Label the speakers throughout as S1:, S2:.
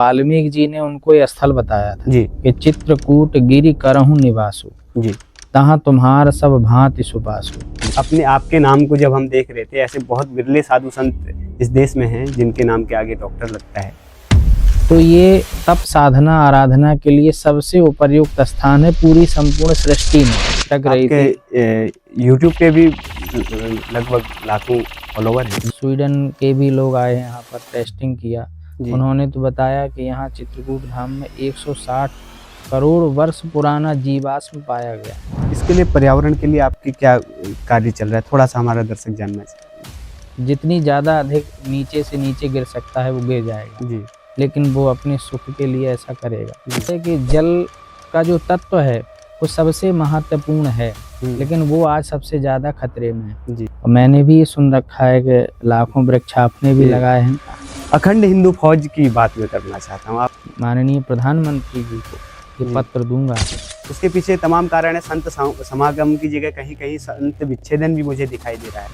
S1: वाल्मीकि जी ने उनको ये स्थल बताया था
S2: जी
S1: कि चित्रकूट गिरि करहु निवासु,
S2: जी।
S1: तहाँ तुम्हार सब भांति सुपासु।
S2: अपने आपके नाम को जब हम देख रहे थे, ऐसे बहुत विरले साधु संत इस देश में हैं जिनके नाम के आगे डॉक्टर लगता है।
S1: तो ये तप साधना आराधना के लिए सबसे उपयुक्त स्थान है पूरी संपूर्ण सृष्टि में। टक रही थी
S2: यूट्यूब पे भी लगभग लाखों फॉलोवर हैं।
S1: स्वीडन के भी लोग आए हैं यहाँ पर, टेस्टिंग किया।
S2: जी।
S1: उन्होंने तो बताया कि यहाँ चित्रकूट धाम में 160 करोड़ वर्ष पुराना जीवाश्म पाया गया।
S2: इसके लिए पर्यावरण के लिए आपकी क्या कार्य चल रहा है, थोड़ा सा हमारा दर्शक जानना चाहिए।
S1: जितनी ज़्यादा अधिक नीचे से नीचे गिर सकता है वो गिर जाएगा
S2: जी।
S1: लेकिन वो अपने सुख के लिए ऐसा करेगा। जैसे कि जल का जो तत्व है वो सबसे महत्वपूर्ण है लेकिन वो आज सबसे ज़्यादा खतरे में है।
S2: जी।
S1: मैंने भी सुन रखा है कि लाखों वृक्ष आपने भी लगाए हैं।
S2: अखंड हिंदू फौज की बात मैं करना चाहता हूँ। आप
S1: माननीय प्रधानमंत्री जी को ये पत्र दूंगा।
S2: उसके पीछे तमाम कारण है। संत समागम की जगह कहीं कहीं संत विच्छेदन भी मुझे दिखाई दे रहा है।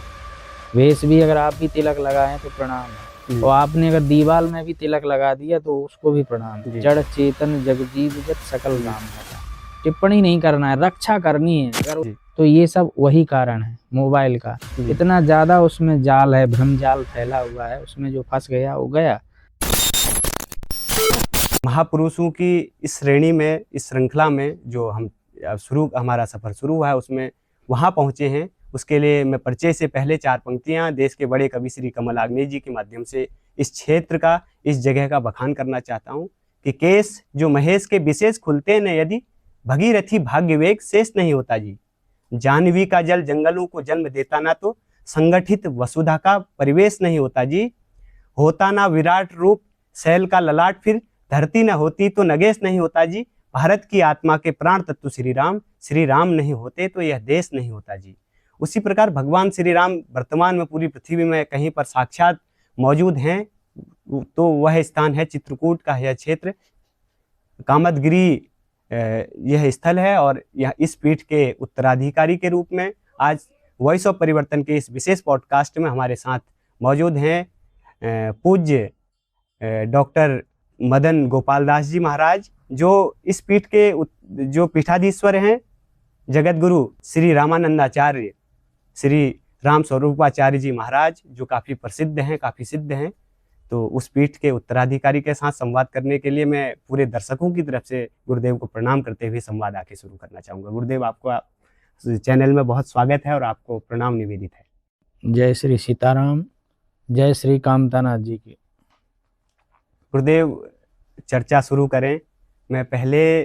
S1: वेश भी अगर आप भी तिलक लगाएं तो प्रणाम है, और आपने अगर दीवाल में भी तिलक लगा दिया तो उसको भी प्रणाम है। जड़ चेतन जगजीव जत सकल नाम है। टिप्पणी नहीं करना है, रक्षा करनी है। अगर तो ये सब वही कारण है मोबाइल का। इतना ज्यादा उसमें जाल है, भ्रम जाल फैला हुआ है, उसमें जो फंस गया वो गया।
S2: महापुरुषों की इस श्रेणी में, इस श्रृंखला में जो हम हमारा सफर शुरू हुआ है उसमें वहाँ पहुँचे हैं। उसके लिए मैं परिचय से पहले 4 पंक्तियाँ देश के बड़े कवि श्री कमल आग्नेय जी के माध्यम से इस क्षेत्र का, इस जगह का बखान करना चाहता हूँ कि केस जो महेश के विशेष खुलते न यदि, भगीरथी भाग्य वेग शेष नहीं होता जी। जानवी का जल जंगलों को जन्म देता ना तो संगठित वसुधा का परिवेश नहीं होता जी। होता ना विराट रूप शैल का ललाट, फिर धरती न होती तो नगेश नहीं होता जी। भारत की आत्मा के प्राण तत्व श्री राम नहीं होते तो यह देश नहीं होता जी। उसी प्रकार भगवान श्री राम वर्तमान में पूरी पृथ्वी में कहीं पर साक्षात मौजूद हैं तो वह स्थान है चित्रकूट का यह क्षेत्र। कामदगिरी यह स्थल है और यह इस पीठ के उत्तराधिकारी के रूप में आज वॉइस ऑफ परिवर्तन के इस विशेष पॉडकास्ट में हमारे साथ मौजूद हैं पूज्य डॉक्टर मदन गोपाल दास जी महाराज, जो इस पीठ के जो पीठाधीश्वर हैं। जगत गुरु श्री रामानंदाचार्य श्री राम स्वरूपाचार्य जी महाराज, जो काफ़ी प्रसिद्ध हैं, काफ़ी सिद्ध हैं। तो उस पीठ के उत्तराधिकारी के साथ संवाद करने के लिए मैं पूरे दर्शकों की तरफ से गुरुदेव को प्रणाम करते हुए संवाद आके शुरू करना चाहूँगा। गुरुदेव, आपको चैनल में बहुत स्वागत है और आपको प्रणाम निवेदित है।
S1: जय श्री सीताराम, जय श्री कामतानाथ जी की।
S2: गुरुदेव, चर्चा शुरू करें। मैं पहले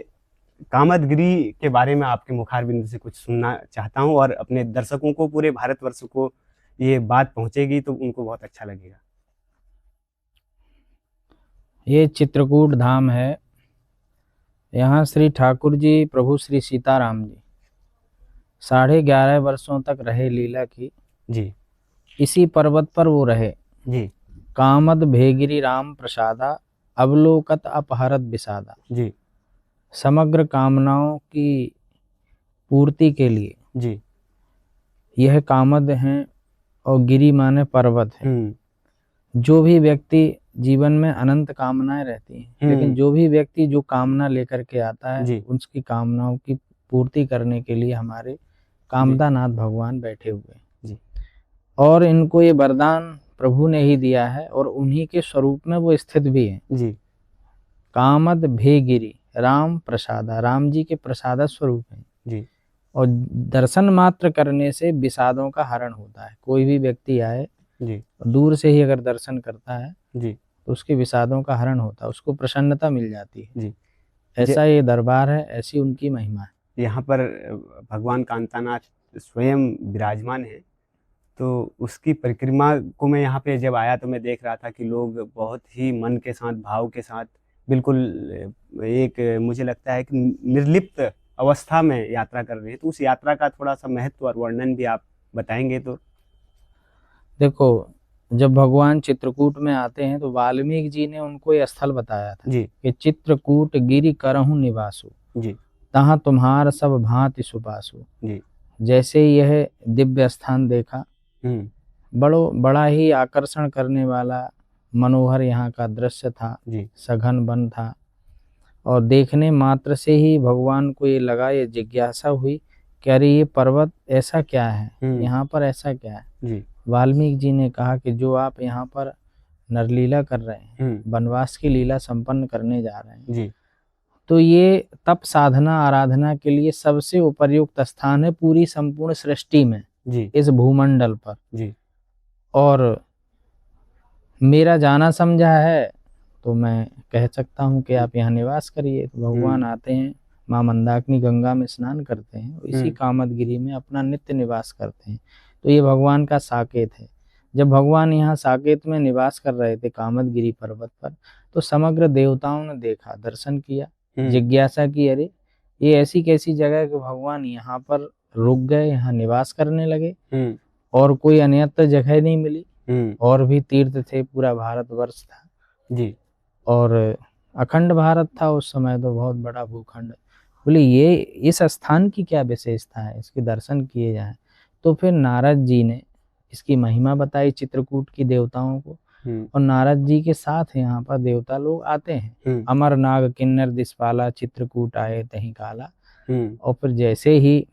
S2: कामदगिरी के बारे में आपके मुखारबिंद से कुछ सुनना चाहता हूं और अपने दर्शकों को, पूरे भारतवर्ष को ये बात पहुंचेगी तो उनको बहुत अच्छा लगेगा।
S1: ये चित्रकूट धाम है। यहाँ श्री ठाकुर जी प्रभु श्री सीताराम जी 11.5 वर्षों तक रहे लीला की
S2: जी।
S1: इसी पर्वत पर वो रहे
S2: जी।
S1: कामद भेगिरी राम प्रसादा, अवलोकत अपहरत विषादा।
S2: जी।
S1: समग्र कामनाओं की पूर्ति के लिए
S2: जी।
S1: यह कामद हैं और गिरी माने पर्वत है। जो भी व्यक्ति जीवन में अनंत कामनाएं रहती हैं लेकिन जो भी व्यक्ति जो कामना लेकर के आता है उसकी कामनाओं की पूर्ति करने के लिए हमारे कामदानाथ भगवान बैठे हुए हैं। और इनको ये वरदान प्रभु ने ही दिया है और उन्हीं के स्वरूप में वो स्थित भी है।
S2: जी।
S1: कामद भेगिरी राम प्रसादा, राम जी के प्रसाद स्वरूप है
S2: जी।
S1: और दर्शन मात्र करने से विषादों का हरण होता है। कोई भी व्यक्ति आए
S2: जी,
S1: दूर से ही अगर दर्शन करता है
S2: जी,
S1: तो उसके विषादों का हरण होता है, उसको प्रसन्नता मिल जाती है।
S2: जी।
S1: ऐसा ये दरबार है, ऐसी उनकी महिमा है।
S2: यहाँ पर भगवान कांतानाथ स्वयं विराजमान है। तो उसकी परिक्रमा को मैं यहाँ पे जब आया तो मैं देख रहा था कि लोग बहुत ही मन के साथ, भाव के साथ, बिल्कुल एक मुझे लगता है कि निर्लिप्त अवस्था में यात्रा कर रहे हैं। तो उस यात्रा का थोड़ा सा महत्व और वर्णन भी आप बताएंगे तो।
S1: देखो, जब भगवान चित्रकूट में आते हैं तो वाल्मीकि जी ने उनको ये स्थल बताया था
S2: जी।
S1: कि चित्रकूट गिरि करहु निवासु,
S2: जी।
S1: तहाँ तुम्हार सब भांति सुपासु।
S2: जी।
S1: जैसे यह दिव्य स्थान देखा, बड़ा ही आकर्षण करने वाला, मनोहर यहाँ का दृश्य था,
S2: जी
S1: सघन वन था, और देखने मात्र से ही भगवान को ये लगा, ये जिज्ञासा हुई कि अरे ये पर्वत ऐसा क्या है, यहाँ पर ऐसा क्या है।
S2: जी
S1: वाल्मीकि जी ने कहा कि जो आप यहाँ पर नरलीला कर रहे हैं, वनवास की लीला संपन्न करने जा रहे हैं,
S2: जी
S1: तो ये तप साधना आराधना के लिए सबसे उपयुक्त स्थान है पूरी संपूर्ण सृष्टि में,
S2: जी
S1: इस भूमंडल पर।
S2: जी
S1: और मेरा जाना समझा है तो मैं कह सकता हूँ कि आप यहाँ निवास करिए। तो भगवान आते हैं, माँ मंदाकिनी गंगा में स्नान करते हैं, इसी कामदगिरी में अपना नित्य निवास करते हैं। तो ये भगवान का साकेत है। जब भगवान यहाँ साकेत में निवास कर रहे थे कामदगिरी पर्वत पर, तो समग्र देवताओं ने देखा, दर्शन किया, जिज्ञासा की, अरे ये ऐसी कैसी जगह है कि भगवान यहाँ पर रुक गए, यहाँ निवास करने लगे, और कोई अन्यत्र जगह नहीं मिली। और भी तीर्थ थे, पूरा भारतवर्ष था
S2: जी
S1: और अखंड भारत था उस समय, तो बहुत बड़ा भूखंड। बोले ये इस स्थान की क्या विशेषता है, इसके दर्शन किए जाएं। तो फिर नारद जी ने इसकी महिमा बताई चित्रकूट की देवताओं को, और नारद जी के साथ यहाँ पर देवता लोग आते हैं। अमर नाग किन्नर दिसपाला, चित्रकूट आए तहीं काला। और फिर जैसे ही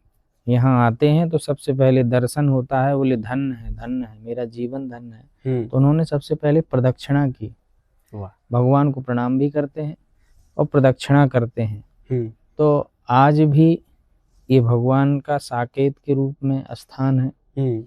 S1: यहाँ आते हैं तो सबसे पहले दर्शन होता है, बोले धन्य है मेरा जीवन, धन्य है। तो उन्होंने सबसे पहले प्रदक्षिणा की, भगवान को प्रणाम भी करते हैं और प्रदक्षिणा करते हैं। तो आज भी ये भगवान का साकेत के रूप में स्थान है।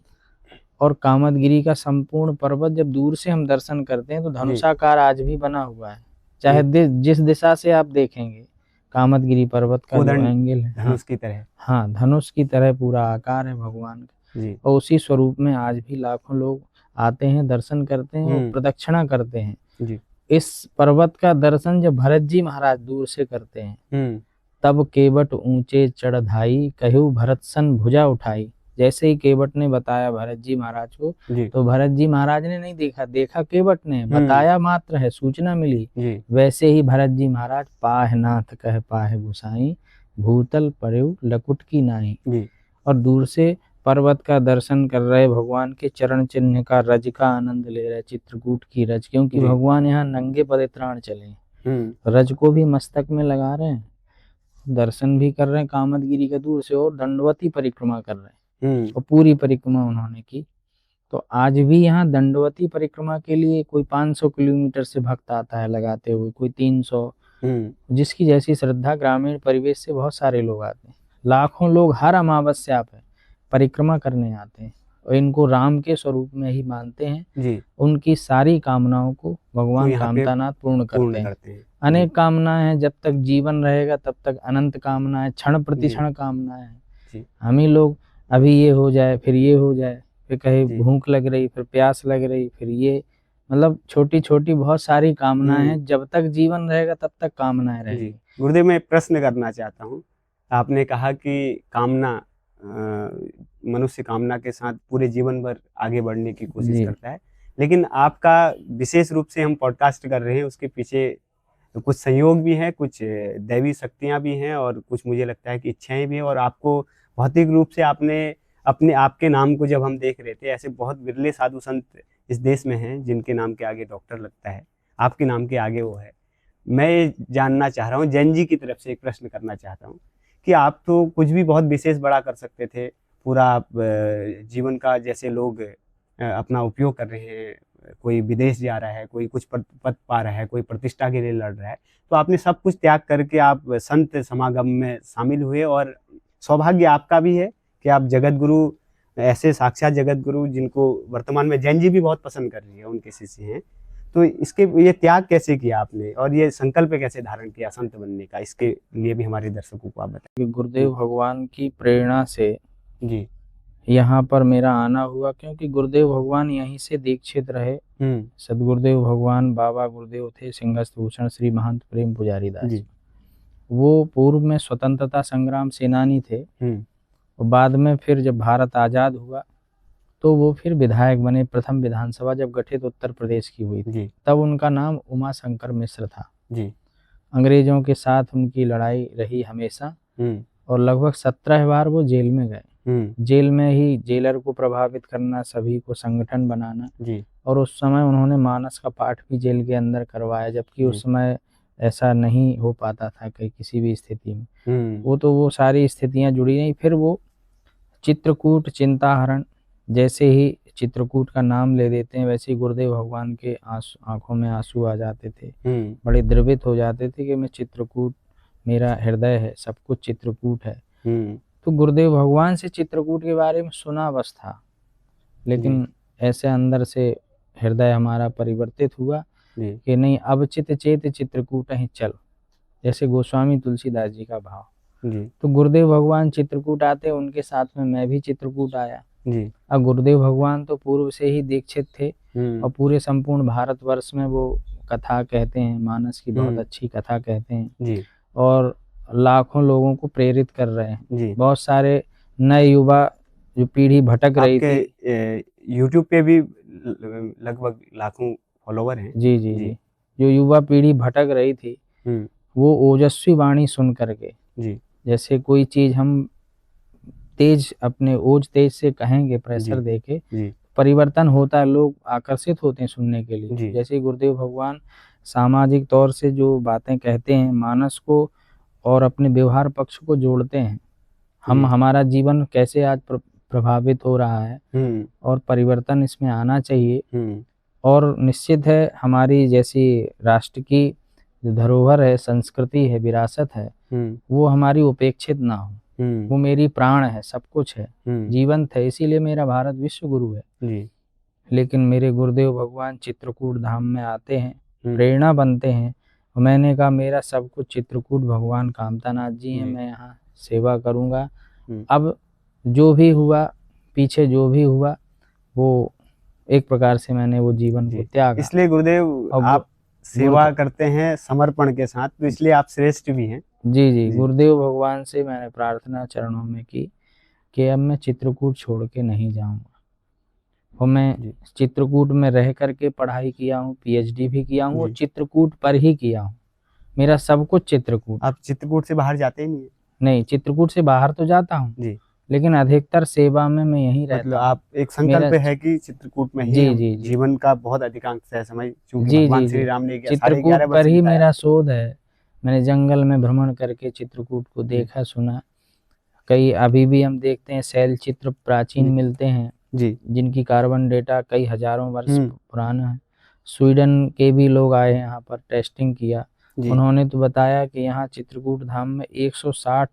S1: और कामदगिरी का संपूर्ण पर्वत जब दूर से हम दर्शन करते हैं तो धनुषाकार आज भी बना हुआ है, चाहे जिस दिशा से आप देखेंगे। कामदगिरी पर्वत का जो एंगल है,
S2: धनुष की तरह,
S1: हाँ धनुष की तरह पूरा आकार है भगवान का। और उसी स्वरूप में आज भी लाखों लोग आते हैं, दर्शन करते हैं और प्रदक्षिणा करते हैं। इस पर्वत का दर्शन जब भरत जी महाराज दूर से करते हैं, तब केवट ऊंचे चढ़ाई, कहू भरत सन भुजा उठाई। जैसे ही केवट ने बताया भरत जी महाराज को, तो भरत जी महाराज ने नहीं देखा केवट ने बताया मात्र है, सूचना मिली। वैसे ही भरत जी महाराज पाह नाथ कह पाह गुसाई, भूतल परेउ लकुट की नाई। और दूर से पर्वत का दर्शन कर रहे, भगवान के चरण चिन्ह का, रज का आनंद ले रहे, चित्रकूट की रज, क्योंकि भगवान यहाँ नंगे पदत्राण चले, रज को भी मस्तक में लगा रहे हैं, दर्शन भी कर रहे हैं कामदगिरी के दूर से, और दंडवती परिक्रमा कर रहे हैं। और पूरी परिक्रमा उन्होंने की। तो आज भी यहाँ दंडवती परिक्रमा के लिए कोई 500 किलोमीटर से भक्त आता है लगाते हुए, कोई 300, जिसकी जैसी श्रद्धा। ग्रामीण परिवेश से बहुत सारे लोग आते हैं, लाखों लोग हर अमावस्या पे परिक्रमा करने आते हैं, और इनको राम के स्वरूप में ही मानते हैं। उनकी सारी कामनाओं को भगवान कामतानाथ पूर्ण करते हैं। अनेक कामनाएं हैं, जब तक जीवन रहेगा तब तक अनंत कामनाएं, क्षण प्रतिक्षण कामनाएं हैं। हम ही लोग अभी ये हो जाए, फिर ये हो जाए, फिर कहीं भूख लग रही, फिर प्यास लग रही, फिर ये, मतलब छोटी छोटी बहुत सारी कामनाएं हैं। जब तक जीवन रहेगा तब तक कामनाएं रहेंगी।
S2: गुरुदेव, मैं प्रश्न करना चाहता हूँ। आपने कहा कि कामना, मनुष्य कामना के साथ पूरे जीवन भर आगे बढ़ने की कोशिश करता है, लेकिन आपका विशेष रूप से हम पॉडकास्ट कर रहे हैं, उसके पीछे कुछ संयोग भी है, कुछ दैवी शक्तियाँ भी हैं, और कुछ मुझे लगता है कि इच्छाएं भी हैं। और आपको भौतिक रूप से आपने आपके नाम को जब हम देख रहे थे, ऐसे बहुत विरले साधु संत इस देश में हैं जिनके नाम के आगे डॉक्टर लगता है, आपके नाम के आगे वो है। मैं जानना चाह रहा हूँ, जैन जी की तरफ से एक प्रश्न करना चाहता हूँ कि आप तो कुछ भी बहुत विशेष बड़ा कर सकते थे, पूरा जीवन का, जैसे लोग अपना उपयोग कर रहे हैं, कोई विदेश जा रहा है, कोई कुछ पद पा रहा है, कोई प्रतिष्ठा के लिए लड़ रहा है, तो आपने सब कुछ त्याग करके आप संत समागम में शामिल हुए। और सौभाग्य आपका भी है कि आप जगत गुरु, ऐसे साक्षात जगत गुरु जिनको वर्तमान में जैन जी भी बहुत पसंद कर रही है, उनके शिष्य हैं। तो इसके ये त्याग कैसे किया आपने, और ये संकल्प कैसे धारण किया संत बनने का, इसके लिए भी हमारे दर्शकों को आप बताइए।
S1: गुरुदेव भगवान की प्रेरणा से जी यहाँ पर मेरा आना हुआ, क्योंकि गुरुदेव भगवान यहीं से दीक्षित रहे। सदगुरुदेव भगवान बाबा गुरुदेव थे सिंहस्थ भूषण श्री महंत प्रेम पुजारी दास। वो पूर्व में स्वतंत्रता संग्राम सेनानी थे, और बाद में फिर जब भारत आज़ाद हुआ तो वो फिर विधायक बने। प्रथम विधानसभा जब गठित उत्तर प्रदेश की हुई थी, तब उनका नाम उमा शंकर मिश्र था। अंग्रेजों के साथ उनकी लड़ाई रही हमेशा, और लगभग 17 बार वो जेल में गए। जेल में ही जेलर को प्रभावित करना, सभी को संगठन बनाना, और उस समय उन्होंने मानस का पाठ भी जेल के अंदर करवाया, जबकि उस समय ऐसा नहीं हो पाता था कहीं किसी भी स्थिति में। वो सारी स्थितियां जुड़ी रही। फिर वो चित्रकूट, चिंताहरण, जैसे ही चित्रकूट का नाम ले देते हैं वैसे ही गुरुदेव भगवान के आंखों में आंसू आ जाते थे, बड़े द्रवित हो जाते थे कि मैं चित्रकूट, मेरा हृदय है, सब कुछ चित्रकूट है। तो गुरुदेव भगवान से चित्रकूट के बारे में सुना बस था, लेकिन ऐसे अंदर से हृदय हमारा परिवर्तित हुआ कि नहीं, अब चित चेत चित्रकूट ही चल, जैसे गोस्वामी तुलसीदास जी का भाव। तो गुरुदेव भगवान चित्रकूट आते, उनके साथ में मैं भी चित्रकूट आया। अब गुरुदेव भगवान तो पूर्व से ही दीक्षित थे और पूरे संपूर्ण भारतवर्ष में वो कथा कहते हैं, मानस की बहुत अच्छी कथा कहते हैं और लाखों लोगों को प्रेरित कर रहे हैं। बहुत सारे नए युवा जो पीढ़ी भटक रही थी,
S2: यूट्यूब पे भी लगभग लाखों फॉलोवर हैं।
S1: जी। जो युवा पीढ़ी भटक रही थी वो ओजस्वी वाणी सुन करके, जैसे कोई चीज हम तेज, अपने ओज तेज से कहेंगे, प्रेशर देके, परिवर्तन होता है, लोग आकर्षित होते हैं सुनने के लिए। जैसे गुरुदेव भगवान सामाजिक तौर से जो बातें कहते हैं, मानस को और अपने व्यवहार पक्ष को जोड़ते हैं। हमारा जीवन कैसे आज प्रभावित हो रहा है और परिवर्तन इसमें आना चाहिए। और निश्चित है हमारी जैसी राष्ट्र की जो धरोहर है, संस्कृति है, विरासत है, वो हमारी उपेक्षित ना हो। वो मेरी प्राण है, सब कुछ है, जीवंत है, इसीलिए मेरा भारत विश्व गुरु है। लेकिन मेरे गुरुदेव भगवान चित्रकूट धाम में आते हैं, प्रेरणा बनते हैं। और मैंने कहा मेरा सब कुछ चित्रकूट भगवान कामतानाथ जी हैं, मैं यहाँ सेवा करूँगा। अब जो भी हुआ, पीछे जो भी हुआ, वो एक प्रकार से मैंने वो जीवन को त्यागा।
S2: इसलिए गुरुदेव आप सेवा करते हैं समर्पण के साथ, तो इसलिए आप श्रेष्ठ भी हैं।
S1: जी। गुरुदेव भगवान से मैंने प्रार्थना चरणों में की कि अब मैं चित्रकूट छोड़ के नहीं जाऊंगा। और मैं चित्रकूट में रह करके पढ़ाई किया हूँ, PhD भी किया हूँ और चित्रकूट पर ही किया हूँ। मेरा सब कुछ चित्रकूट।
S2: आप चित्रकूट से बाहर जाते ही नहीं?
S1: नहीं, चित्रकूट से बाहर तो जाता हूँ लेकिन अधिकतर सेवा में मैं यहीं रहता हूँ।
S2: आप एक संकल्प है कि चित्रकूट में ही जीवन का बहुत अधिकांश समय, क्योंकि भगवान श्री राम ने
S1: चित्रकूट पर ही मेरा शोध है। मैंने जंगल में भ्रमण करके चित्रकूट को देखा, सुना। कई अभी भी हम देखते हैं शैल चित्र प्राचीन मिलते हैं जिनकी कार्बन डेटा कई हजारों वर्ष पुराना है। स्वीडन के भी लोग आए यहाँ पर, टेस्टिंग किया। उन्होंने तो बताया कि यहाँ चित्रकूट धाम में 160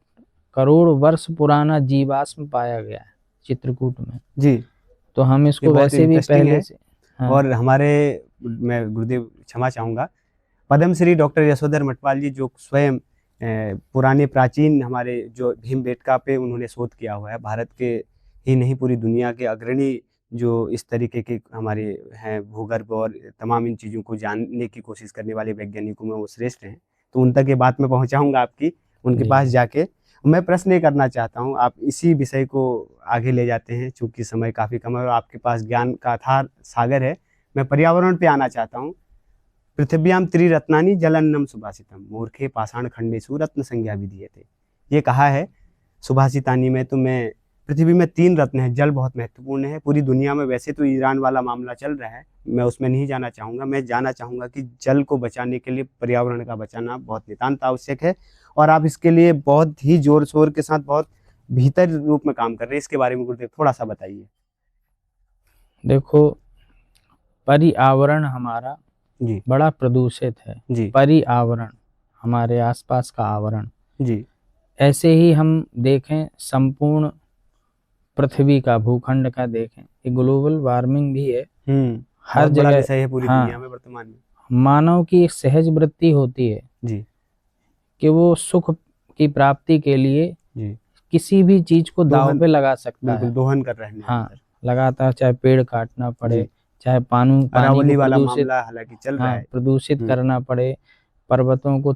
S1: करोड़ वर्ष पुराना जीवाश्म पाया गया है चित्रकूट में। तो हम इसको वैसे भी पहले से
S2: और हमारे, मैं गुरुदेव क्षमा चाहूँगा, पद्मश्री डॉक्टर यशोधर मटवाल जी, जो स्वयं पुराने प्राचीन हमारे जो भीमबेटका पे उन्होंने शोध किया हुआ है, भारत के ही नहीं पूरी दुनिया के अग्रणी जो इस तरीके के हमारे हैं भूगर्भ और तमाम इन चीज़ों को जानने की कोशिश करने वाले वैज्ञानिकों में वो श्रेष्ठ हैं। तो उन तक ये बात मैं पहुँचाऊँगा आपकी, उनके पास जाके। मैं प्रश्न ये करना चाहता हूँ, आप इसी विषय को आगे ले जाते हैं, चूँकि समय काफ़ी कम है और आपके पास ज्ञान का अथाह सागर है। मैं पर्यावरण पे आना चाहता हूँ। पृथिव्याम त्रिरत्नानि जलन्नम सुभाषितम मूर्खे पाषाण खंडेषु रत्न संज्ञा विधीयते। ये कहा है सुभाषितानी में। तो मैं, पृथ्वी में 3 रत्न हैं, जल बहुत महत्वपूर्ण है पूरी दुनिया में। वैसे तो ईरान वाला मामला चल रहा है, मैं उसमें नहीं जाना चाहूँगा। मैं जाना चाहूँगा कि जल को बचाने के लिए पर्यावरण का बचाना बहुत नितांत आवश्यक है और आप इसके लिए बहुत ही जोर शोर के साथ, बहुत भीतर रूप में काम कर रहे हैं। इसके बारे में गुरुदेव थोड़ा सा बताइए।
S1: देखो, पर्यावरण हमारा बड़ा प्रदूषित है। पर्यावरण हमारे आसपास का आवरण। ऐसे ही हम देखें संपूर्ण पृथ्वी का, भूखंड का देखें, ये ग्लोबल वार्मिंग भी है। हर जगह
S2: है पूरी दुनिया में वर्तमान में।
S1: मानव की एक सहज वृत्ति होती है कि वो सुख की प्राप्ति के लिए किसी भी चीज को दांव पे लगा सकता है।
S2: दोहन कर रहे हैं।
S1: हाँ, लगातार, चाहे पेड़ काटना पड़े, चाहे पानी
S2: वाला मामला हालांकि चल रहा है,
S1: प्रदूषित करना पड़े, पर्वतों को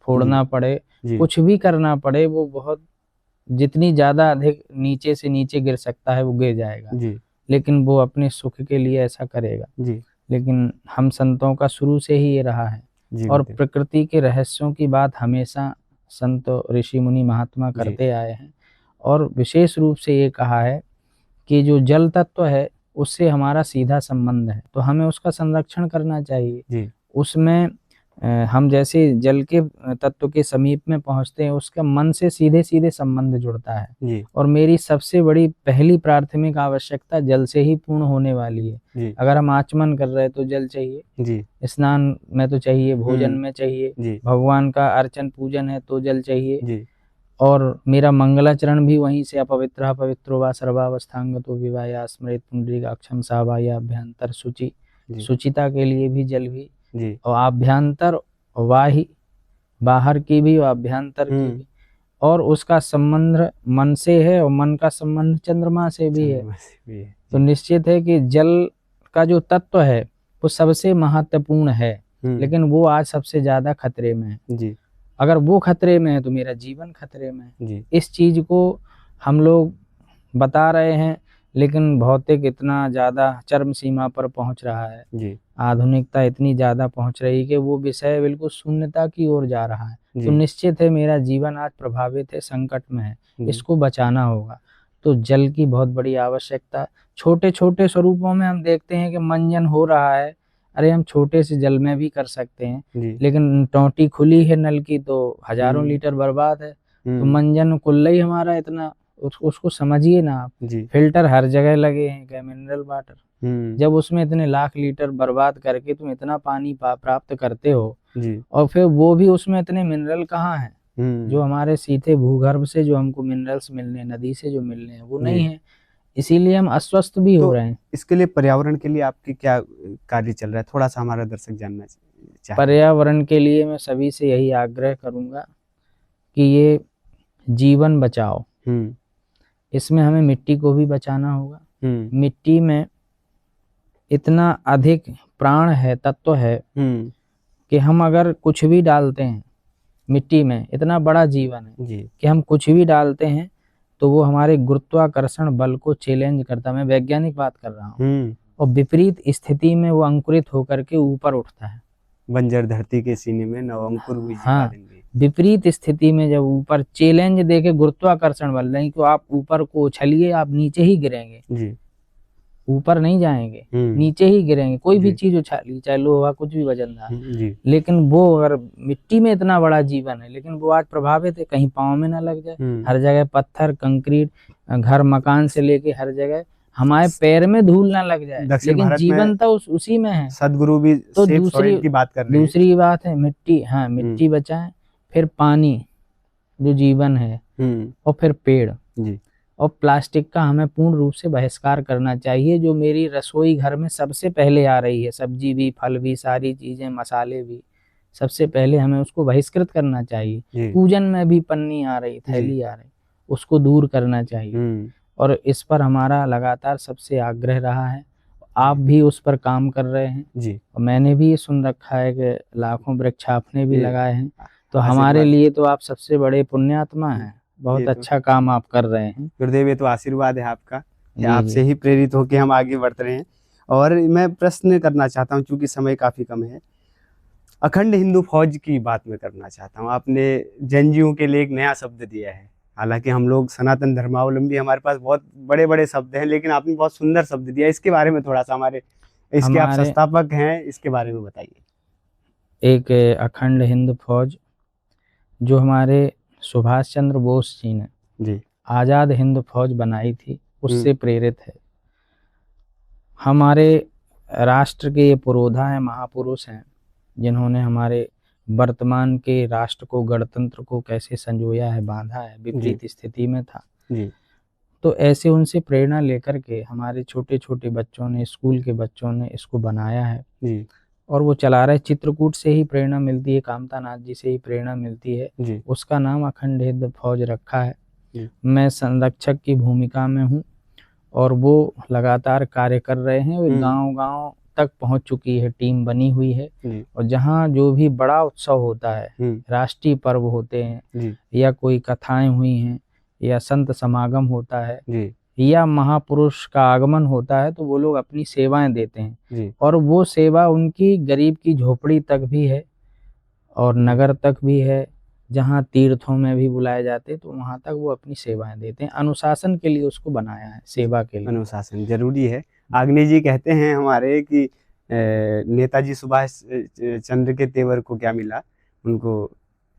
S1: फोड़ना पड़े, कुछ भी करना पड़े, वो बहुत जितनी ज्यादा अधिक नीचे से नीचे गिर सकता है वो गिर जाएगा। लेकिन वो अपने सुख के लिए ऐसा करेगा। लेकिन हम संतों का शुरू से ही ये रहा है और प्रकृति के रहस्यों की बात हमेशा संत, ऋषि, मुनि, महात्मा करते आए हैं। और विशेष रूप से ये कहा है कि जो जल तत्व है उससे हमारा सीधा संबंध है, तो हमें उसका संरक्षण करना चाहिए।
S2: जी।
S1: उसमें हम जैसे जल के तत्व के समीप में पहुंचते हैं, उसका मन से सीधे सीधे संबंध जुड़ता है।
S2: जी।
S1: और मेरी सबसे बड़ी पहली प्राथमिक आवश्यकता जल से ही पूर्ण होने वाली है।
S2: जी।
S1: अगर हम आचमन कर रहे हैं तो जल चाहिए,
S2: जी।
S1: स्नान में तो चाहिए, भोजन में चाहिए,
S2: जी।
S1: भगवान का अर्चन पूजन है तो जल चाहिए।
S2: जी।
S1: और मेरा मंगलाचरण भी वहीं से अपवित्र पवित्रो वा सर्वावस्थांगतो विवाया स्मृत पुंडरीकाक्षम सावाया अभ्यंतर शुचि, शुचिता के लिए भी जल भी।
S2: जी।
S1: और आभ्यंतर वाही, बाहर की भी और अभ्यंतर की भी। और उसका संबंध मन से है और मन का संबंध चंद्रमा से भी है। तो निश्चित है कि जल का जो तत्व है वो सबसे महत्वपूर्ण है, लेकिन वो आज सबसे ज्यादा खतरे में है।
S2: जी।
S1: अगर वो खतरे में है तो मेरा जीवन खतरे में है।
S2: जी।
S1: इस चीज को हम लोग बता रहे हैं, लेकिन भौतिक इतना ज्यादा चरम सीमा पर पहुंच रहा है।
S2: जी।
S1: आधुनिकता इतनी ज्यादा पहुंच रही है कि वो विषय बिल्कुल शून्यता की ओर जा रहा है। तो निश्चित है मेरा जीवन आज प्रभावित है, संकट में है, इसको बचाना होगा। तो जल की बहुत बड़ी आवश्यकता। छोटे छोटे स्वरूपों में हम देखते हैं कि मंजन हो रहा है, अरे हम छोटे से जल में भी कर सकते हैं, लेकिन टोंटी खुली है नल की तो हजारों लीटर बर्बाद है। तो मंजन कुल्ला ही हमारा इतना, उसको समझिए ना आप। फिल्टर हर जगह लगे हैं, क्या मिनरल वाटर, जब उसमें इतने लाख लीटर बर्बाद करके तुम इतना पानी प्राप्त करते हो, और फिर वो भी उसमें इतने मिनरल कहाँ हैं जो हमारे सीधे भूगर्भ से जो हमको मिनरल्स मिलने, नदी से जो मिलने हैं, वो नहीं है। इसीलिए हम अस्वस्थ भी हो रहे हैं।
S2: इसके लिए पर्यावरण के लिए आपके क्या कार्य चल रहा है, थोड़ा सा हमारा दर्शक जानना चाहिए।
S1: पर्यावरण के लिए मैं सभी से यही आग्रह करूंगा कि ये जीवन बचाओ। इसमें हमें मिट्टी को भी बचाना होगा। मिट्टी में इतना अधिक प्राण है, तत्व है कि हम अगर कुछ भी डालते हैं मिट्टी में, इतना बड़ा जीवन है कि हम कुछ भी डालते हैं तो वो हमारे गुरुत्वाकर्षण बल को चैलेंज करता है। मैं वैज्ञानिक बात कर रहा हूँ। और विपरीत स्थिति में वो अंकुरित होकर के ऊपर उठता है।
S2: बंजर धरती के सीने में नवअंकुर बीज
S1: हाँ, विपरीत स्थिति में जब ऊपर चैलेंज देके गुरुत्वाकर्षण बल, नहीं तो आप ऊपर को उछलिए, आप नीचे ही गिरेंगे, ऊपर नहीं जाएंगे, नीचे ही गिरेंगे। कोई भी चीज उछालिए, चाहे लोहा, कुछ भी वजनदार, लेकिन वो अगर मिट्टी में इतना बड़ा जीवन है, लेकिन वो आज प्रभावित है, कहीं पाँव में ना लग जाए। हर जगह पत्थर, कंक्रीट, घर मकान से लेके हर जगह हमारे पैर में धूल ना लग जाए, लेकिन जीवन तो उसी में है।
S2: सदगुरु भी
S1: तो
S2: की बात कर रहे हैं।
S1: दूसरी बात है मिट्टी, हाँ मिट्टी बचाएं, फिर पानी जो जीवन है, और फिर पेड़। और प्लास्टिक का हमें पूर्ण रूप से बहिष्कार करना चाहिए, जो मेरी रसोई घर में सबसे पहले आ रही है, सब्जी भी, फल भी, सारी चीजें, मसाले भी, सबसे पहले हमें उसको बहिष्कृत करना चाहिए। पूजन में भी पन्नी आ रही, थैली आ रही, उसको दूर करना चाहिए। और इस पर हमारा लगातार सबसे आग्रह रहा है। आप भी उस पर काम कर रहे हैं और मैंने भी सुन रखा है कि लाखों वृक्ष आपने भी लगाए हैं। तो हमारे लिए तो आप सबसे बड़े पुण्यात्मा हैं, बहुत अच्छा काम आप कर रहे हैं।
S2: गुरुदेव, ये तो आशीर्वाद है आपका, आपसे ही प्रेरित होकर हम आगे बढ़ रहे हैं। और मैं प्रश्न करना चाहता हूँ, चूंकि समय काफी कम है, अखंड हिंदू फौज की बात मैं करना चाहता हूँ। आपने जैनजियों के लिए एक नया शब्द दिया है। हालांकि हम लोग सनातन धर्मावलंबी, हमारे पास बहुत बड़े बड़े शब्द हैं, लेकिन आपने बहुत सुंदर शब्द दिया। इसके बारे में थोड़ा सा इसके आप संस्थापक हैं, इसके बारे में बताइए।
S1: एक अखंड हिंद फौज जो हमारे सुभाष चंद्र बोस जी ने आजाद हिंद फौज बनाई थी, उससे प्रेरित है। हमारे राष्ट्र के ये पुरोधा हैं, महापुरुष हैं, जिन्होंने हमारे वर्तमान के राष्ट्र को, गणतंत्र को कैसे संजोया है, बांधा है, विपरीत स्थिति में था। तो ऐसे उनसे प्रेरणा लेकर के हमारे छोटे छोटे बच्चों ने, स्कूल के बच्चों ने इसको बनाया है और वो चला रहे। चित्रकूट से ही प्रेरणा मिलती है, कामता नाथ जी से ही प्रेरणा मिलती है। उसका नाम अखंड हिंद फौज रखा है। मैं संरक्षक की भूमिका में हूँ और वो लगातार कार्य कर रहे हैं। वो गांव-गांव तक पहुंच चुकी है, टीम बनी हुई है। और जहां जो भी बड़ा उत्सव होता है, राष्ट्रीय पर्व होते हैं, या कोई कथाएं हुई हैं, या संत समागम होता है, या महापुरुष का आगमन होता है, तो वो लोग अपनी सेवाएं देते हैं। और वो सेवा उनकी गरीब की झोपड़ी तक भी है और नगर तक भी है। जहाँ तीर्थों में भी बुलाए जाते तो वहाँ तक वो अपनी सेवाएं देते हैं। अनुशासन के लिए उसको बनाया है, सेवा के लिए।
S2: अनुशासन जरूरी है। अग्नि जी कहते हैं हमारे कि नेताजी सुभाष चंद्र के तेवर को क्या मिला, उनको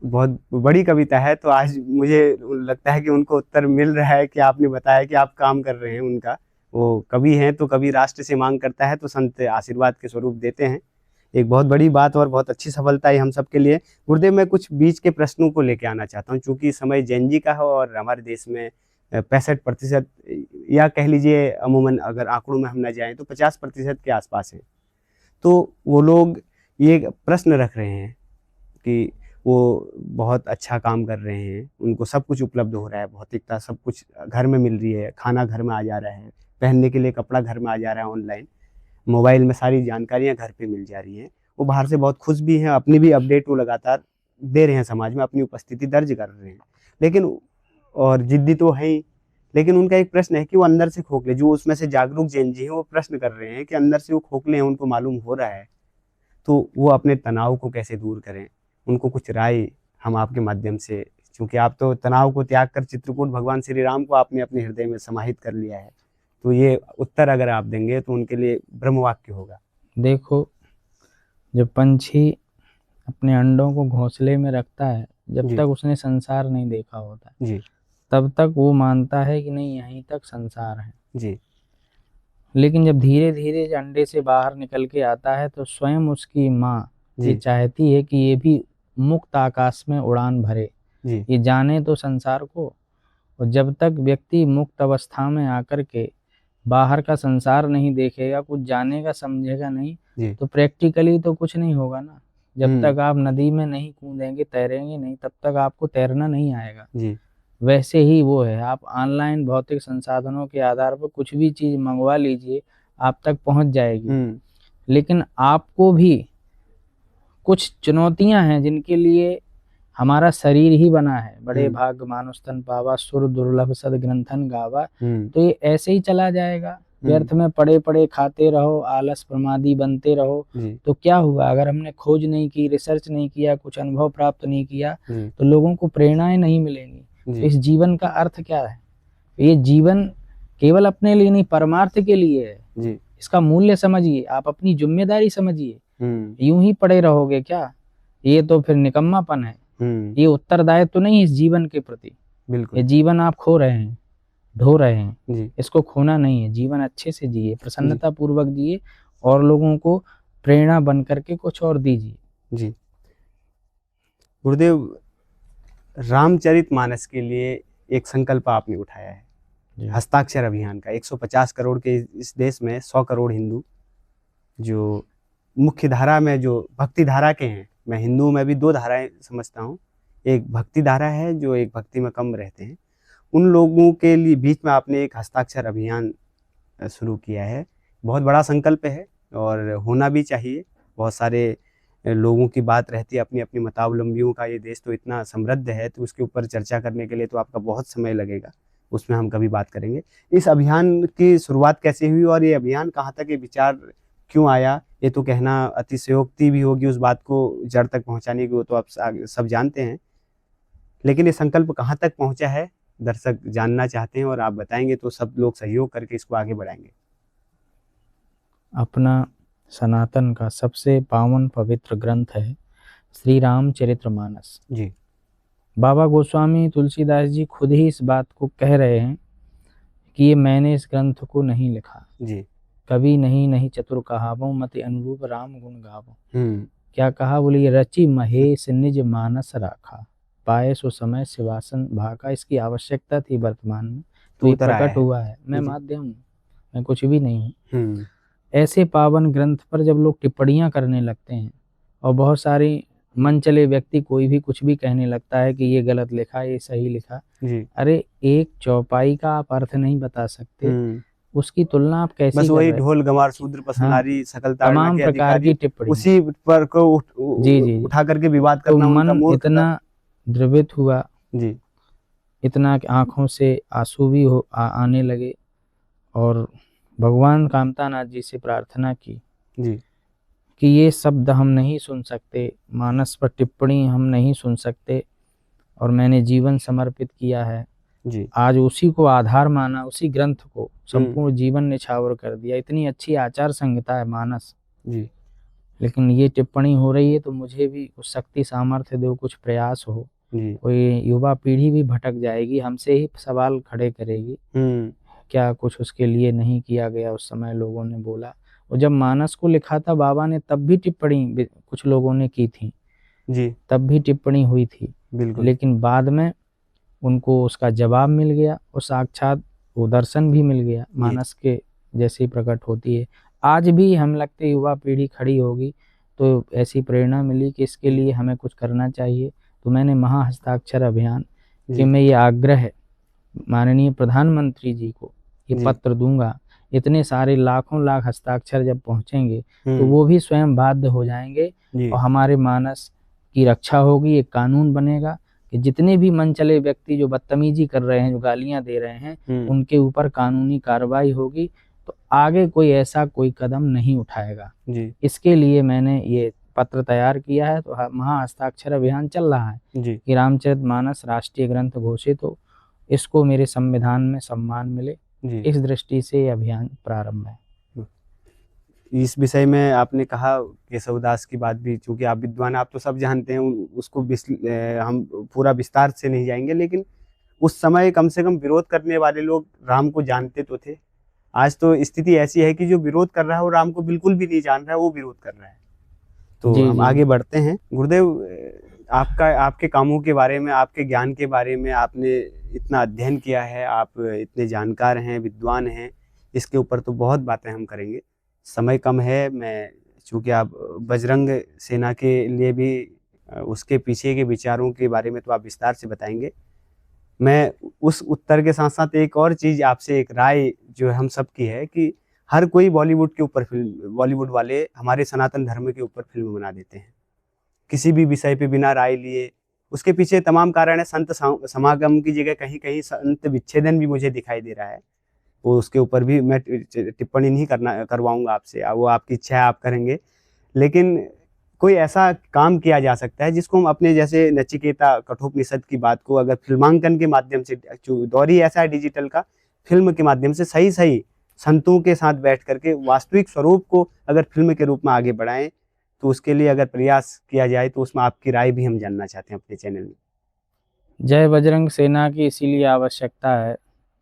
S2: बहुत बड़ी कविता है। तो आज मुझे लगता है कि उनको उत्तर मिल रहा है कि आपने बताया कि आप काम कर रहे हैं उनका। वो कवि हैं तो कवि राष्ट्र से मांग करता है तो संत आशीर्वाद के स्वरूप देते हैं। एक बहुत बड़ी बात और बहुत अच्छी सफलता है हम सबके लिए। गुरुदेव, मैं कुछ बीच के प्रश्नों को लेके आना चाहता हूँ, चूंकि समय जैन जी का है और हमारे देश में 65% या कह लीजिए अमूमन अगर आंकड़ों में हम न जाएं तो 50% के आसपास हैं। तो वो लोग ये प्रश्न रख रहे हैं कि वो बहुत अच्छा काम कर रहे हैं, उनको सब कुछ उपलब्ध हो रहा है, भौतिकता सब कुछ घर में मिल रही है, खाना घर में आ जा रहा है, पहनने के लिए कपड़ा घर में आ जा रहा है, ऑनलाइन मोबाइल में सारी जानकारियां घर पे मिल जा रही हैं। वो बाहर से बहुत खुश भी हैं, अपनी भी अपडेट वो लगातार दे रहे हैं, समाज में अपनी उपस्थिति दर्ज कर रहे हैं। लेकिन और जिद्दी तो है ही, लेकिन उनका एक प्रश्न है कि वो अंदर से खोखले, जो उसमें से जागरूक जैन जी हैं वो प्रश्न कर रहे हैं कि अंदर से वो खोखले हैं, उनको मालूम हो रहा है, तो वो अपने तनाव को कैसे दूर करें। उनको कुछ राय हम आपके माध्यम से, क्योंकि आप तो तनाव को त्याग कर चित्रकूट भगवान श्री राम को आपने अपने हृदय में समाहित कर लिया है, तो ये उत्तर अगर आप देंगे तो उनके लिए ब्रह्मवाक्य होगा।
S1: देखो, जब पंछी अपने अंडों को घोंसले में रखता है, जब तक उसने संसार नहीं देखा होता
S2: जी,
S1: तब तक वो मानता है कि नहीं यहीं तक संसार है
S2: जी,
S1: लेकिन जब धीरे धीरे अंडे से बाहर निकल के आता है तो स्वयं उसकी माँ ये चाहती है कि ये भी मुक्त आकाश में उड़ान भरे, ये जाने तो संसार को। और जब तक व्यक्ति मुक्त अवस्था में आकर के बाहर का संसार नहीं देखेगा, कुछ जानेगा समझेगा नहीं, तो प्रैक्टिकली तो कुछ नहीं होगा ना। जब तक आप नदी में नहीं कूदेंगे, तैरेंगे नहीं, तब तक आपको तैरना नहीं आएगा। वैसे ही वो है, आप ऑनलाइन भौतिक संसाधनों के आधार पर कुछ भी चीज़ मंगवा लीजिए, आप तक पहुंच जाएगी। लेकिन आपको भी कुछ चुनौतियां हैं जिनके लिए हमारा शरीर ही बना है। बड़े भाग मानुष तन पावा, सुर दुर्लभ सद ग्रंथन गावा। तो ये ऐसे ही चला जाएगा, व्यर्थ में पड़े पड़े खाते रहो, आलस प्रमादी बनते रहो। तो क्या हुआ, अगर हमने खोज नहीं की, रिसर्च नहीं किया, कुछ अनुभव प्राप्त नहीं किया, तो लोगों को प्रेरणाएं नहीं मिलेंगी। तो इस जीवन का अर्थ क्या है? ये जीवन केवल अपने लिए नहीं, परमार्थ के लिए है। इसका मूल्य समझिए, आप अपनी जिम्मेदारी समझिए। यूं ही पड़े रहोगे क्या, ये तो फिर निकम्मापन है। ये उत्तरदायित्व तो नहीं इस जीवन के प्रति। बिल्कुल, ये जीवन आप खो रहे हैं, ढो रहे हैं, इसको खोना नहीं है। जीवन अच्छे से जिए, प्रसन्नता पूर्वक जिए और लोगों को प्रेरणा बन करके कुछ और दीजिए।
S2: जी गुरुदेव, रामचरितमानस के लिए एक संकल्प आपने उठाया है, हस्ताक्षर अभियान का। 150 करोड़ के इस देश में 100 करोड़ हिंदू जो मुख्य धारा में, जो भक्ति धारा के हैं, मैं हिंदू में भी 2 धाराएं समझता हूँ, एक भक्ति धारा है जो एक भक्ति में कम रहते हैं, उन लोगों के लिए बीच में आपने एक हस्ताक्षर अभियान शुरू किया है। बहुत बड़ा संकल्प है और होना भी चाहिए। बहुत सारे लोगों की बात रहती है, अपनी अपनी मतावलंबियों का ये देश तो इतना समृद्ध है, तो उसके ऊपर चर्चा करने के लिए तो आपका बहुत समय लगेगा, उसमें हम कभी बात करेंगे। इस अभियान की शुरुआत कैसे हुई और ये अभियान कहाँ तक, ये विचार क्यों आया? ये तो कहना अतिशयोक्ति भी होगी उस बात को जड़ तक पहुंचाने की, वो तो आप सब जानते हैं, लेकिन ये संकल्प कहाँ तक पहुंचा है दर्शक जानना चाहते हैं, और आप बताएंगे तो सब लोग सहयोग करके इसको आगे बढ़ाएंगे।
S1: अपना सनातन का सबसे पावन पवित्र ग्रंथ है श्री रामचरितमानस।
S2: जी,
S1: बाबा गोस्वामी तुलसीदास जी खुद ही इस बात को कह रहे हैं कि ये मैंने इस ग्रंथ को नहीं लिखा,
S2: जी,
S1: कभी नहीं चतुर कहावो, मति अनुरूप राम गुण गावो। क्या कहा, बोले ये रचि महेश निज मानस राखा, पाए सो समय शिवासन भाका। इसकी आवश्यकता थी वर्तमान में, तो ये प्रकट हुआ है। मैं माध्यम हूँ, मैं कुछ भी नहीं हूँ। ऐसे पावन ग्रंथ पर जब लोग टिप्पणियां करने लगते हैं और बहुत सारे मन चले व्यक्ति कोई भी कुछ भी कहने लगता है कि ये गलत लिखा, ये सही लिखा, अरे एक चौपाई का आप अर्थ नहीं बता सकते, उसकी तुलना आप कैसे? बस
S2: वही ढोल गंवार शूद्र पसनारी सकल
S1: तमाम प्रकार की टिप्पणी,
S2: उसी पर को उठा करके विवाद करना,
S1: तो मन इतना द्रवित हुआ, इतना आंखों से आंसू भी आने लगे, और भगवान कामतानाथ जी से प्रार्थना की कि ये शब्द हम नहीं सुन सकते, मानस पर टिप्पणी हम नहीं सुन सकते, और मैंने जीवन समर्पित किया है,
S2: जी
S1: आज उसी को आधार माना, उसी ग्रंथ को संपूर्ण जीवन निछावर कर दिया। इतनी अच्छी आचार संहिता है मानस,
S2: जी
S1: लेकिन ये टिप्पणी हो रही है तो मुझे भी उस शक्ति सामर्थ्य दो, कुछ प्रयास हो।
S2: जी
S1: कोई युवा पीढ़ी भी भटक जाएगी, हमसे ही सवाल खड़े करेगी, क्या कुछ उसके लिए नहीं किया गया उस समय लोगों ने बोला। और जब मानस को लिखा था बाबा ने तब भी टिप्पणी कुछ लोगों ने की थी
S2: जी
S1: तब भी टिप्पणी हुई थी,
S2: बिल्कुल
S1: लेकिन बाद में उनको उसका जवाब मिल गया और साक्षात वो दर्शन भी मिल गया मानस के जैसे प्रकट होती है। आज भी हम लगते युवा पीढ़ी खड़ी होगी तो ऐसी प्रेरणा मिली कि इसके लिए हमें कुछ करना चाहिए। तो मैंने महाहस्ताक्षर अभियान कि मैं ये आग्रह माननीय प्रधानमंत्री जी को ये पत्र दूंगा। इतने सारे लाखों लाख हस्ताक्षर जब पहुंचेंगे तो वो भी स्वयं बाध्य हो जाएंगे और हमारे मानस की रक्षा होगी। एक कानून बनेगा कि जितने भी मनचले व्यक्ति जो बदतमीजी कर रहे हैं, जो गालियां दे रहे हैं, उनके ऊपर कानूनी कार्रवाई होगी। तो आगे कोई ऐसा कोई कदम नहीं उठाएगा। इसके लिए मैंने ये पत्र तैयार किया है। तो महाहस्ताक्षर अभियान चल रहा है कि रामचरितमानस राष्ट्रीय ग्रंथ घोषित हो, इसको मेरे संविधान में सम्मान मिले, इस दृष्टि से ये अभियान प्रारंभ है।
S2: इस विषय में आपने कहा केशवदास की बात भी, चूंकि आप विद्वान, आप तो सब जानते हैं, उसको हम पूरा विस्तार से नहीं जाएंगे, लेकिन उस समय कम से कम विरोध करने वाले लोग राम को जानते तो थे। आज तो स्थिति ऐसी है कि जो विरोध कर रहा है वो राम को बिल्कुल भी नहीं जान रहा है, वो विरोध कर रहा है। तो हम आगे बढ़ते हैं। गुरुदेव, आपके कामों के बारे में, आपके ज्ञान के बारे में, आपने इतना अध्ययन किया है, आप इतने जानकार हैं, विद्वान हैं, इसके ऊपर तो बहुत बातें हम करेंगे, समय कम है। मैं चूँकि आप बजरंग सेना के लिए भी उसके पीछे के विचारों के बारे में तो आप विस्तार से बताएंगे। मैं उस उत्तर के साथ साथ एक और चीज़ आपसे, एक राय जो हम सब की है कि हर कोई बॉलीवुड के ऊपर फिल्म, बॉलीवुड वाले हमारे सनातन धर्म के ऊपर फिल्म बना देते हैं किसी भी विषय पे बिना राय लिए। उसके पीछे तमाम कारण है। संत समागम की जगह कहीं कहीं संत विच्छेदन भी मुझे दिखाई दे रहा है। वो उसके ऊपर भी मैं टिप्पणी नहीं करवाऊंगा आपसे, वो आपकी इच्छा है, आप करेंगे। लेकिन कोई ऐसा काम किया जा सकता है जिसको हम अपने जैसे नचिकेता कठोपनिषद की बात को अगर फिल्मांकन के माध्यम से, दौर ही ऐसा है डिजिटल का, फिल्म के माध्यम से सही सही संतों के साथ बैठ करके वास्तविक स्वरूप को अगर फिल्म के रूप में आगे बढ़ाएं, तो उसके लिए अगर प्रयास किया जाए तो उसमें आपकी राय भी हम जानना चाहते हैं अपने चैनल में।
S1: जय बजरंग सेना की इसीलिए आवश्यकता है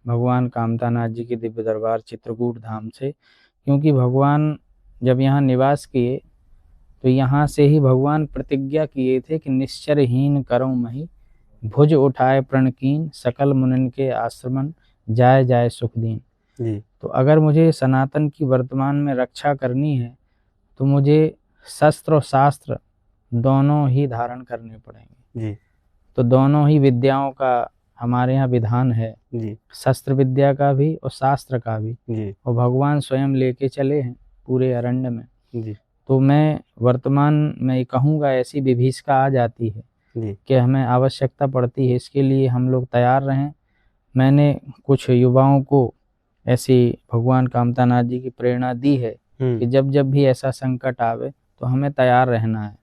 S1: भगवान कामतानाथ जी के दिव्य दरबार चित्रकूट धाम से, क्योंकि भगवान जब यहाँ निवास किए तो यहाँ से ही भगवान प्रतिज्ञा किए थे कि निश्चरहीन करऊं मही, भुज उठाए प्रणकीन, सकल मुनिन के आश्रमन, जाय जाय सुखदीन। तो अगर मुझे सनातन की वर्तमान में रक्षा करनी है तो मुझे शस्त्र और शास्त्र दोनों ही धारण करने पड़ेंगे। तो दोनों ही विद्याओं का हमारे यहाँ विधान है, शस्त्र विद्या का भी और शास्त्र का भी, और भगवान स्वयं लेके चले हैं पूरे अरण्य में। तो मैं वर्तमान में कहूँगा ऐसी विभीषिका आ जाती है कि हमें आवश्यकता पड़ती है, इसके लिए हम लोग तैयार रहें। मैंने कुछ युवाओं को ऐसी भगवान कामतानाथ जी की प्रेरणा दी है कि जब जब भी ऐसा संकट आवे तो हमें तैयार रहना है,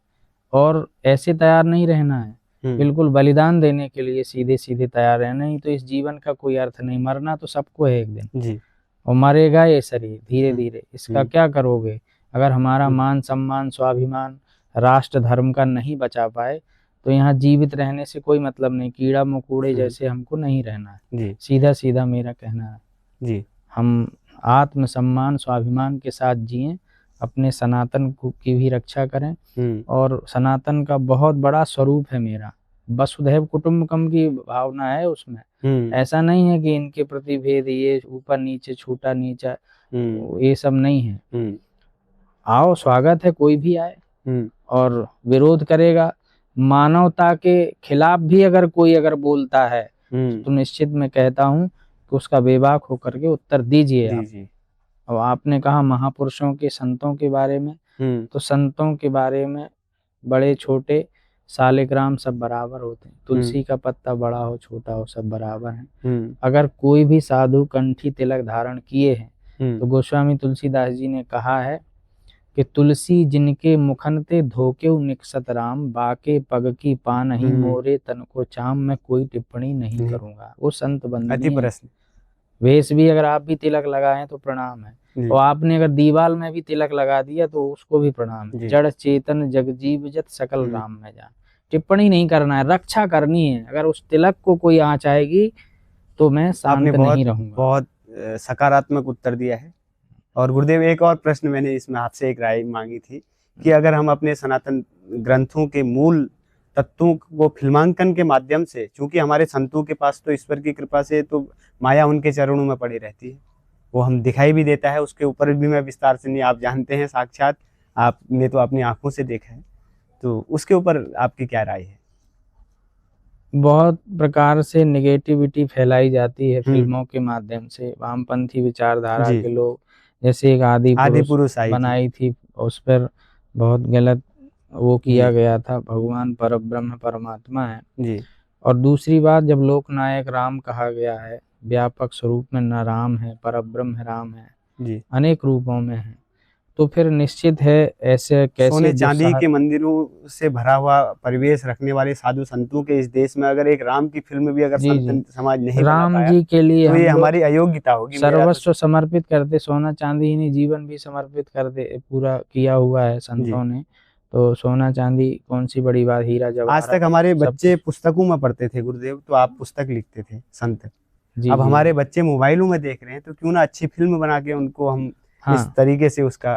S1: और ऐसे तैयार नहीं रहना है बिल्कुल बलिदान देने के लिए सीधे सीधे तैयार रहना, नहीं तो इस जीवन का कोई अर्थ नहीं। मरना तो सबको है एक दिन, और मरेगा ये शरीर धीरे धीरे, इसका क्या करोगे? अगर हमारा मान सम्मान स्वाभिमान राष्ट्र धर्म का नहीं बचा पाए तो यहाँ जीवित रहने से कोई मतलब नहीं। कीड़ा मकोड़े जैसे हमको नहीं रहना है, सीधा सीधा मेरा कहना है। हम आत्म सम्मान स्वाभिमान के साथ जिएं, अपने सनातन की भी रक्षा करें। और सनातन का बहुत बड़ा स्वरूप है मेरा, वसुधैव कुटुंबकम की भावना है उसमें। ऐसा नहीं है कि इनके प्रति भेद, ये ऊपर नीचे छोटा नीचा, ये सब नहीं है। आओ, स्वागत है, कोई भी आए। और विरोध करेगा, मानवता के खिलाफ भी अगर कोई अगर बोलता है तो निश्चित मैं कहता हूँ कि उसका बेबाक होकर के उत्तर दीजिए आप। और आपने कहा महापुरुषों के, संतों के बारे में, तो संतों के बारे में बड़े छोटे सालिग्राम सब बराबर होते हैं। तुलसी का पत्ता बड़ा हो छोटा हो सब बराबर हैं। अगर कोई भी साधु कंठी तिलक धारण किए हैं तो गोस्वामी तुलसीदास जी ने कहा है कि तुलसी जिनके मुखन ते धोके निकसत राम, बाके पग की पान ही मोरे तन को चाम। मैं कोई टिप्पणी नहीं करूंगा। वो संत बंदनी है।
S2: प्रश्न
S1: वेश भी अगर आप भी तिलक लगाएं तो प्रणाम है, और आपने अगर दीवाल में भी तिलक लगा दिया तो उसको भी प्रणाम है। जड़ चेतन जगजीव जत सकल राम में जान। टिप्पणी नहीं करना है, रक्षा करनी है। अगर उस तिलक को कोई आँच आएगी तो मैं शांत नहीं रहूंगा।
S2: बहुत सकारात्मक उत्तर दिया है। और गुरुदेव, एक और प्रश्न मैंने इसमें आपसे एक राय मांगी थी कि अगर हम अपने सनातन ग्रंथों के मूल तत्वों को फिल्मांकन के माध्यम से, चूंकि हमारे संतों के पास तो ईश्वर की कृपा से तो माया उनके चरणों में पड़ी रहती है, वो हम दिखाई भी देता है, उसके ऊपर भी मैं विस्तार से नहीं, आप जानते हैं, साक्षात आपने तो अपनी आंखों से देखा है, तो उसके ऊपर आपकी क्या राय है?
S1: बहुत प्रकार से नेगेटिविटी फैलाई जाती है फिल्मों के माध्यम से। वामपंथी विचारधारा के लोग, जैसे एक आदि पुरुष बनाई थी, उस पर बहुत गलत वो किया गया था। भगवान परब्रह्म परमात्मा है जी। और दूसरी बात, जब लोकनायक राम कहा गया है, व्यापक स्वरूप में न राम है, परब्रह्म राम है जी, अनेक रूपों में है, तो फिर निश्चित है ऐसे कैसे
S2: सोने चांदी के मंदिरों से भरा हुआ परिवेश रखने वाले साधु संतों के इस देश में अगर एक राम की फिल्म भी अगर संत समाज नहीं
S1: राम बना पाया, जी के लिए
S2: तो ये हमारी अयोग्यता होगी।
S1: सर्वस्व समर्पित करते, सोना चांदी ही नहीं जीवन भी समर्पित करते, पूरा किया हुआ है संतों ने। तो सोना चांदी कौन सी बड़ी बात, हीरा जवाहरात।
S2: आज तक हमारे बच्चे पुस्तकों में पढ़ते थे गुरुदेव, तो आप पुस्तक लिखते थे संत। अब हमारे बच्चे मोबाइलों में देख रहे हैं, तो क्यों ना अच्छी फिल्म बना के उनको हम इस तरीके से उसका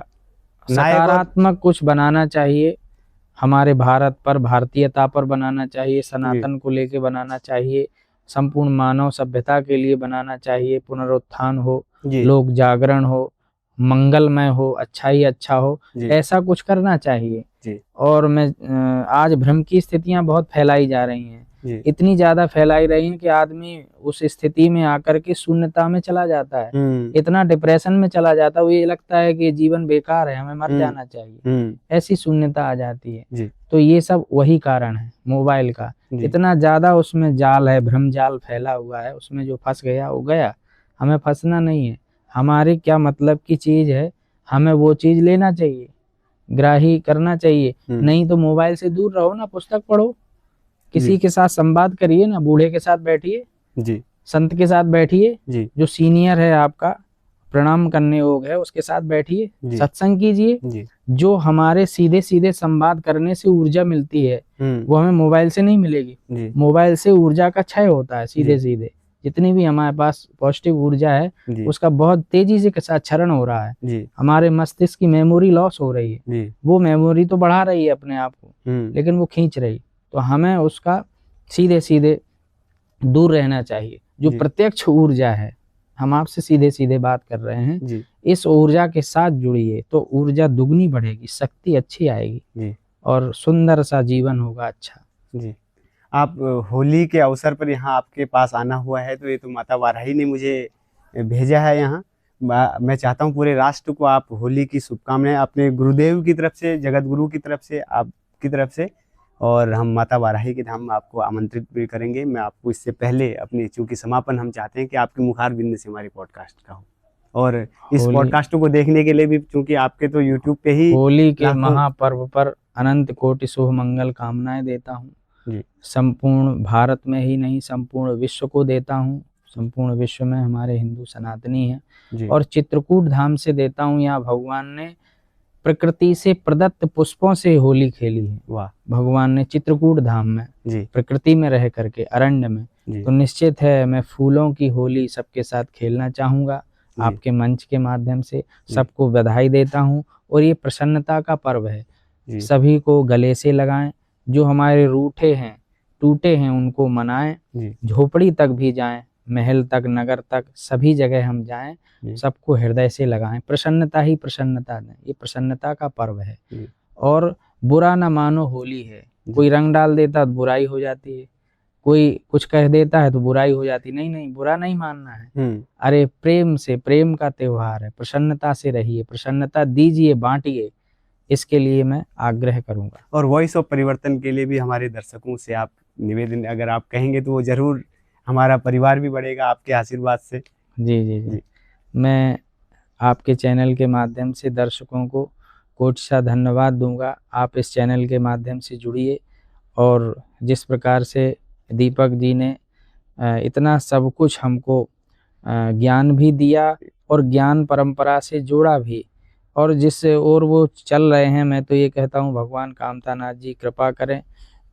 S1: सकारात्मक कुछ बनाना चाहिए। हमारे भारत पर, भारतीयता पर बनाना चाहिए, सनातन को लेके बनाना चाहिए, संपूर्ण मानव सभ्यता के लिए बनाना चाहिए। पुनरुत्थान हो, लोक जागरण हो, मंगलमय हो, अच्छा ही अच्छा हो, ऐसा कुछ करना चाहिए। और मैं आज भ्रम की स्थितियां बहुत फैलाई जा रही हैं, इतनी ज्यादा फैलाई रही हैं कि आदमी उस स्थिति में आकर के शून्यता में चला जाता है, इतना डिप्रेशन में चला जाता है, ये लगता है कि जीवन बेकार है, हमें मर जाना चाहिए, ऐसी शून्यता आ जाती है। तो ये सब वही कारण है मोबाइल का। इतना ज्यादा उसमें जाल है, भ्रम जाल फैला हुआ है, उसमें जो फंस गया वो गया। हमें फंसना नहीं है, हमारे क्या मतलब की चीज है, हमें वो चीज लेना चाहिए, ग्राही करना चाहिए। नहीं तो मोबाइल से दूर रहो ना, पुस्तक पढ़ो, किसी के साथ संवाद करिए ना, बूढ़े के साथ बैठिए जी, संत के साथ बैठिए, जो सीनियर है आपका, प्रणाम करने योग्य है, उसके साथ बैठिए, सत्संग कीजिए। जो हमारे सीधे सीधे संवाद करने से ऊर्जा मिलती है वो हमें मोबाइल से नहीं मिलेगी। मोबाइल से ऊर्जा का क्षय होता है सीधे सीधे। जितनी भी हमारे पास पॉजिटिव ऊर्जा है उसका बहुत तेजी से क्षरण हो रहा है, हमारे मस्तिष्क की मेमोरी लॉस हो रही है। वो मेमोरी तो बढ़ा रही है अपने आप को, लेकिन वो खींच रही, तो हमें उसका सीधे सीधे दूर रहना चाहिए। जो प्रत्यक्ष ऊर्जा है, हम आपसे सीधे सीधे बात कर रहे हैं, इस ऊर्जा के साथ जुड़िए तो ऊर्जा दुगनी बढ़ेगी, शक्ति अच्छी आएगी और सुंदर सा जीवन होगा अच्छा जी।
S2: आप होली के अवसर पर यहाँ आपके पास आना हुआ है, तो ये तो माता वाराही ने मुझे भेजा है यहाँ। मैं चाहता हूँ पूरे राष्ट्र को आप होली की शुभकामनाएं अपने गुरुदेव की तरफ से, जगत गुरु की तरफ से, आपकी तरफ से, और हम माता वाराही के धाम आपको आमंत्रित भी करेंगे। मैं आपको इससे पहले अपनी, चूंकि समापन हम चाहते हैं कि आपके मुखार बिंद से हमारी पॉडकास्ट का हो, और इस पॉडकास्ट को देखने के लिए भी, चूंकि आपके तो यूट्यूब पे ही
S1: होली के महापर्व पर अनंत कोटि शुभ मंगल कामनाएं देता हूँ। संपूर्ण भारत में ही नहीं, संपूर्ण विश्व को देता हूँ। संपूर्ण विश्व में हमारे हिंदू सनातनी हैं, और चित्रकूट धाम से देता हूँ। यहाँ भगवान ने प्रकृति से प्रदत्त पुष्पों से होली खेली है। वाह, भगवान ने चित्रकूट धाम में प्रकृति में रह करके, अरण्य में, तो निश्चित है मैं फूलों की होली सबके साथ खेलना चाहूंगा। आपके मंच के माध्यम से सबको बधाई देता हूँ। और ये प्रसन्नता का पर्व है, सभी को गले से लगाएं। जो हमारे रूठे हैं, टूटे हैं, उनको मनाएं। झोपड़ी तक भी जाएं, महल तक, नगर तक, सभी जगह हम जाएं, सबको हृदय से लगाएं। प्रसन्नता ही प्रसन्नता दें, ये प्रसन्नता का पर्व है। और बुरा ना मानो, होली है। कोई रंग डाल देता तो बुराई हो जाती है, कोई कुछ कह देता है तो बुराई हो जाती। नहीं नहीं, बुरा नहीं मानना है। अरे प्रेम से, प्रेम का त्योहार है, प्रसन्नता से रहिए, प्रसन्नता दीजिए, बांटिए, इसके लिए मैं आग्रह करूंगा।
S2: और वॉइस ऑफ परिवर्तन के लिए भी हमारे दर्शकों से आप निवेदन अगर आप कहेंगे तो वो जरूर, हमारा परिवार भी बढ़ेगा आपके आशीर्वाद से।
S1: जी जी जी, मैं आपके चैनल के माध्यम से दर्शकों को कोटि सा धन्यवाद दूंगा। आप इस चैनल के माध्यम से जुड़िए और जिस प्रकार से दीपक जी ने इतना सब कुछ हमको ज्ञान भी दिया और ज्ञान परंपरा से जोड़ा भी, और जिससे और वो चल रहे हैं, मैं तो ये कहता हूँ भगवान कामतानाथ जी कृपा करें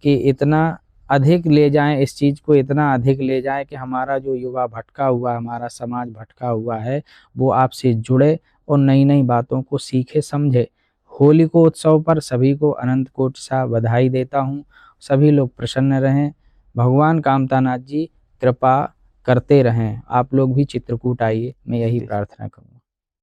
S1: कि इतना अधिक ले जाएं, इस चीज़ को इतना अधिक ले जाएं कि हमारा जो युवा भटका हुआ, हमारा समाज भटका हुआ है, वो आपसे जुड़े और नई नई बातों को सीखे समझे। होली को उत्सव पर सभी को अनंत कोटि सा बधाई देता हूँ। सभी लोग प्रसन्न रहें, भगवान कामतानाथ जी कृपा करते रहें। आप लोग भी चित्रकूट आइए, मैं यही प्रार्थना करूँ।